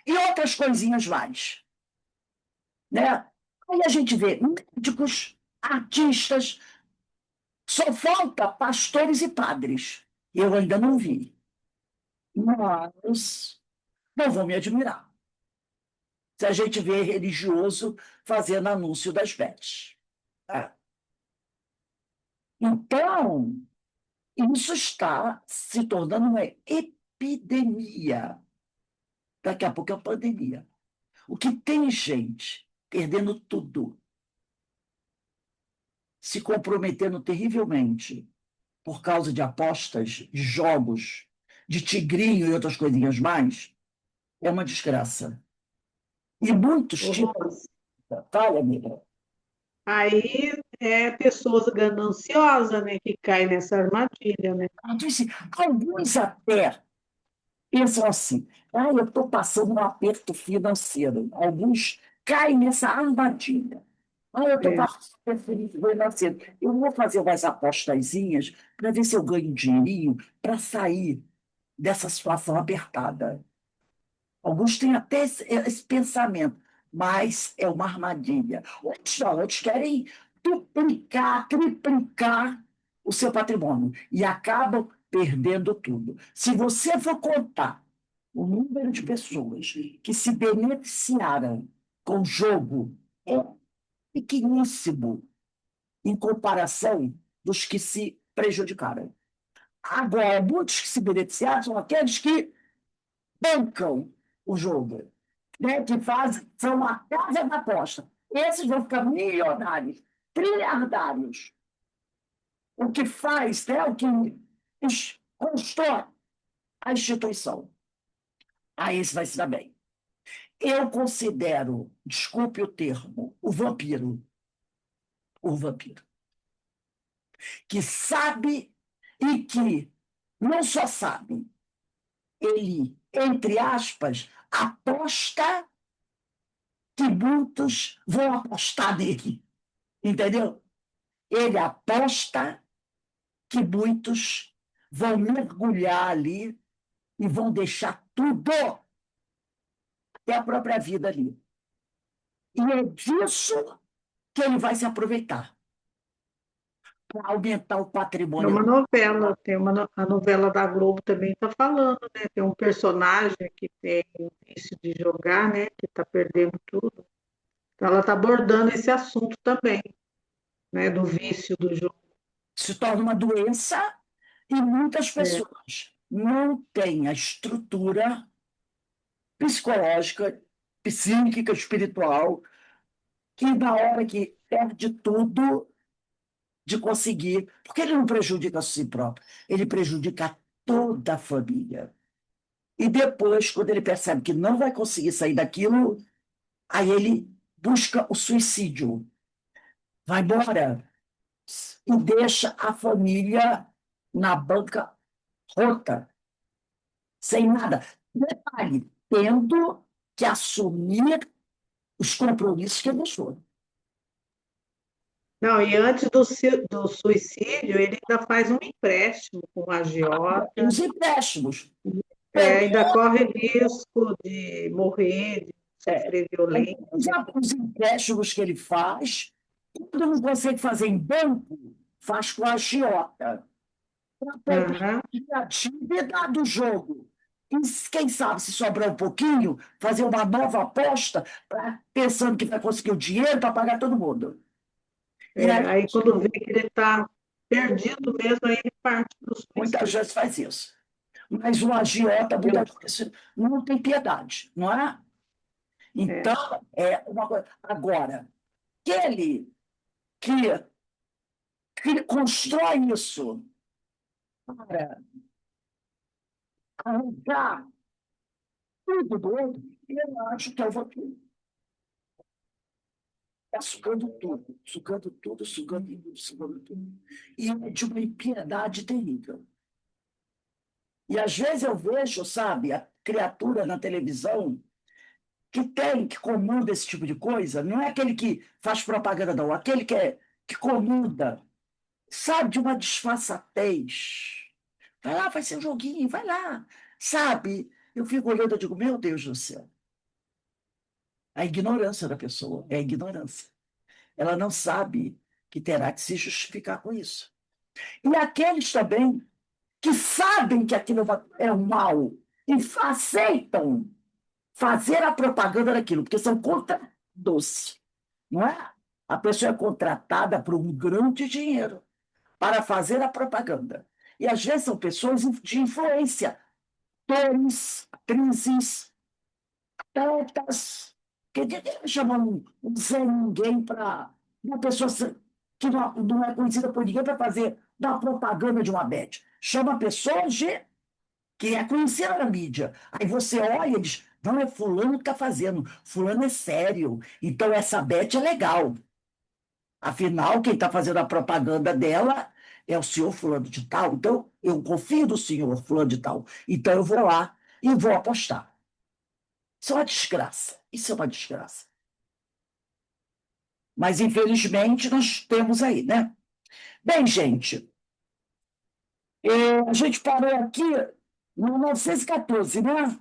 E outras coisinhas mais, né? Aí a gente vê médicos, artistas, só falta pastores e padres. Eu ainda não vi, mas não vou me admirar se a gente vê religioso fazendo anúncio das bets. Tá? Então, isso está se tornando uma epidemia. Daqui a pouco é uma pandemia. O que tem gente perdendo tudo, se comprometendo terrivelmente por causa de apostas, de jogos, de tigrinho e outras coisinhas mais, é uma desgraça. E muitos Ô, tipos. Rose, Fala, amiga. aí é pessoas gananciosas, né, que caem nessa armadilha, né? Alguns até pensam assim, eu estou passando um aperto financeiro. Alguns caem nessa armadilha. Eu estou É. passando um aperto financeiro. Eu vou fazer umas apostazinhas para ver se eu ganho um dinheirinho para sair dessa situação apertada. Alguns têm até esse pensamento, mas é uma armadilha. Outros não, outros querem duplicar, triplicar o seu patrimônio e acabam perdendo tudo. Se você for contar o número de pessoas que se beneficiaram com o jogo, é pequeníssimo em comparação dos que se prejudicaram. Agora, muitos que se beneficiaram são aqueles que bancam o jogo, né, que fazem, são a casa da aposta. Esses vão ficar milionários, trilhardários. O que faz, né, o que constrói a instituição. Aí esse vai se dar bem. Eu considero, desculpe o termo, o vampiro, que sabe e que não só sabe, ele, entre aspas, aposta que muitos vão apostar nele, entendeu? Ele aposta que muitos vão mergulhar ali e vão deixar tudo, até a própria vida ali. E é disso que ele vai se aproveitar, para aumentar o É patrimônio. uma novela, a novela da Globo também está falando, né? Tem um personagem que tem o vício de jogar, né? Que está perdendo tudo. Então ela está abordando esse assunto também, né? Do vício do jogo. Se torna uma doença e muitas É. pessoas não têm a estrutura psicológica, psíquica, espiritual, que na hora que perde tudo, de conseguir, porque ele não prejudica a si próprio, ele prejudica toda a família. E depois, quando ele percebe que não vai conseguir sair daquilo, aí ele busca o suicídio, vai embora e deixa a família na banca rota, sem nada. Detalhe, tendo que assumir os compromissos que ele deixou. Não, e antes do suicídio, ele ainda faz um empréstimo com a agiota, Os empréstimos. ainda corre risco de morrer, de sofrer violência. Os empréstimos que ele faz, quando não consegue fazer em banco, faz com a agiota, para pegar Aham. a dívida do jogo. E quem sabe, se sobrar um pouquinho, fazer uma nova aposta, pensando que vai conseguir o dinheiro para pagar todo mundo. E aí, Aí quando vê que ele está perdido mesmo, aí ele parte para o Muitas suicídio. vezes faz isso. Mas o agiota, muitas vezes, não tem piedade, não é? Então, é uma coisa. Agora, aquele que constrói isso para arrancar tudo do outro, eu acho que eu vou está sugando tudo, sugando tudo, sugando tudo, sugando tudo. E é de uma impiedade terrível. E às vezes eu vejo, sabe, a criatura na televisão que comanda esse tipo de coisa, não é aquele que faz propaganda, não, aquele que comanda, sabe, de uma disfarçatez. Vai lá, vai ser um joguinho, vai lá, sabe? Eu fico olhando e digo, meu Deus do céu. A ignorância da pessoa é a ignorância. Ela não sabe que terá que se justificar com isso. E aqueles também que sabem que aquilo é um mal e aceitam fazer a propaganda daquilo, porque são contratados, não é? A pessoa é contratada por um grande dinheiro para fazer a propaganda. E às vezes são pessoas de influência, atores, atrizes, atletas, que chamam um Zé Ninguém para uma pessoa que não é conhecida por ninguém para fazer uma propaganda de uma bet. Chama pessoas que é conhecida na mídia. Aí você olha e diz, não é fulano que está fazendo, fulano é sério, então essa bet é legal. Afinal, quem está fazendo a propaganda dela é o senhor fulano de tal, então eu confio no senhor fulano de tal, então eu vou lá e vou apostar. Isso é uma desgraça, isso é uma desgraça. Mas, infelizmente, nós temos aí, né? Bem, gente, a gente parou aqui no 914, né?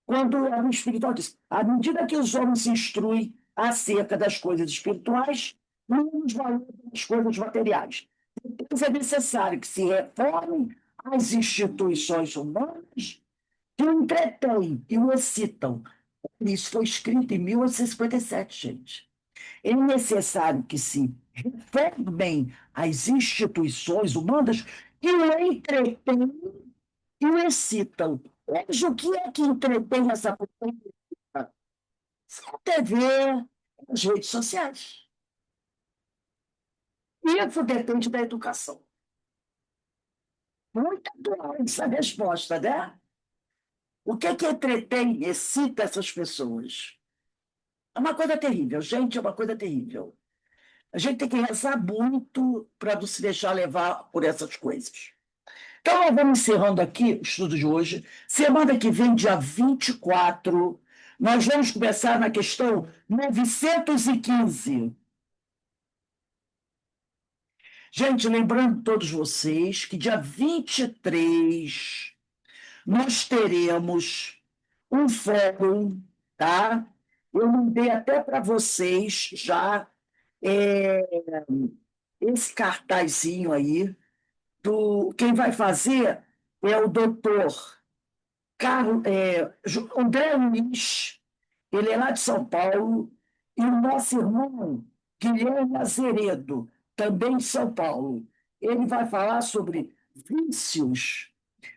Quando o espiritual diz, à medida que os homens se instruem acerca das coisas espirituais, menos valor das coisas materiais. Então, é necessário que se reformem as instituições humanas que o entretêm e o excitam. Isso foi escrito em 1857, gente. É necessário que se reformem as instituições humanas que o entretêm e o excitam. Mas o que é que entretém essa pessoa? A TV, as redes sociais. Isso depende da educação. Muito atual essa resposta, né? O que é que entretém, excita essas pessoas? É uma coisa terrível, gente, é uma coisa terrível. A gente tem que rezar muito para não se deixar levar por essas coisas. Então, nós vamos encerrando aqui o estudo de hoje. Semana que vem, dia 24, nós vamos começar na questão 915. Gente, lembrando todos vocês que dia 23 nós teremos um fórum, tá? Eu mandei até para vocês já é, esse cartazinho aí. Quem vai fazer é o doutor André Luiz, ele é lá de São Paulo, e o nosso irmão Guilherme Azeredo, também de São Paulo. Ele vai falar sobre vícios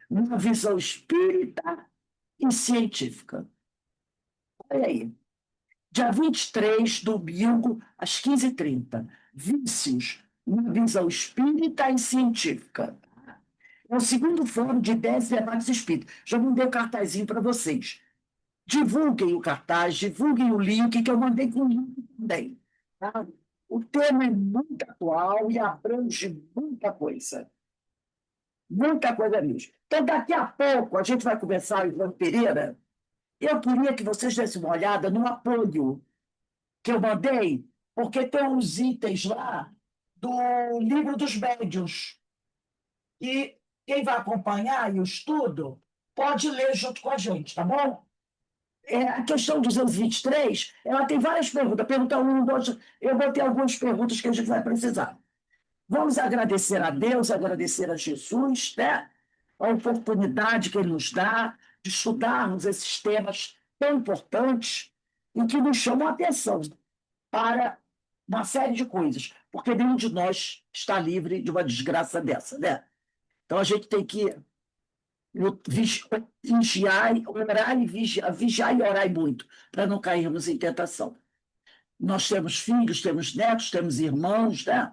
na visão espírita e científica. Olha aí. Dia 23, domingo, às 15h30. Vícios na visão espírita e científica. É o segundo fórum de 10 debates espíritas. Já mandei o cartazinho para vocês. Divulguem o cartaz, divulguem o link, que eu mandei com o link também. Tá? O tema é muito atual e abrange muita coisa. Muita coisa mesmo. Então, daqui a pouco, a gente vai conversar, Ivan Pereira. Eu queria que vocês dessem uma olhada no apoio que eu mandei, porque tem uns itens lá do livro dos médiuns. E quem vai acompanhar o estudo pode ler junto com a gente, tá bom? A questão 223, ela tem várias perguntas. Pergunta 1, 2, eu vou ter algumas perguntas que a gente vai precisar. Vamos agradecer a Deus, agradecer a Jesus, né? A oportunidade que Ele nos dá de estudarmos esses temas tão importantes e que nos chamam a atenção para uma série de coisas. porque nenhum de nós está livre de uma desgraça dessa, né? Então a gente tem que vigiar, orar e vigiar e orar muito, para não cairmos em tentação. Nós temos filhos, temos netos, temos irmãos, né?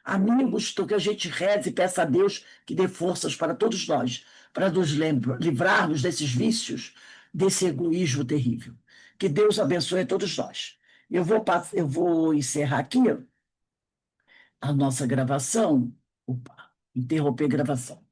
Amigos, então que a gente reze e peça a Deus que dê forças para todos nós, para nos livrarmos desses vícios, desse egoísmo terrível. Que Deus abençoe a todos nós. Eu vou encerrar aqui a nossa gravação. Opa, interromper a gravação.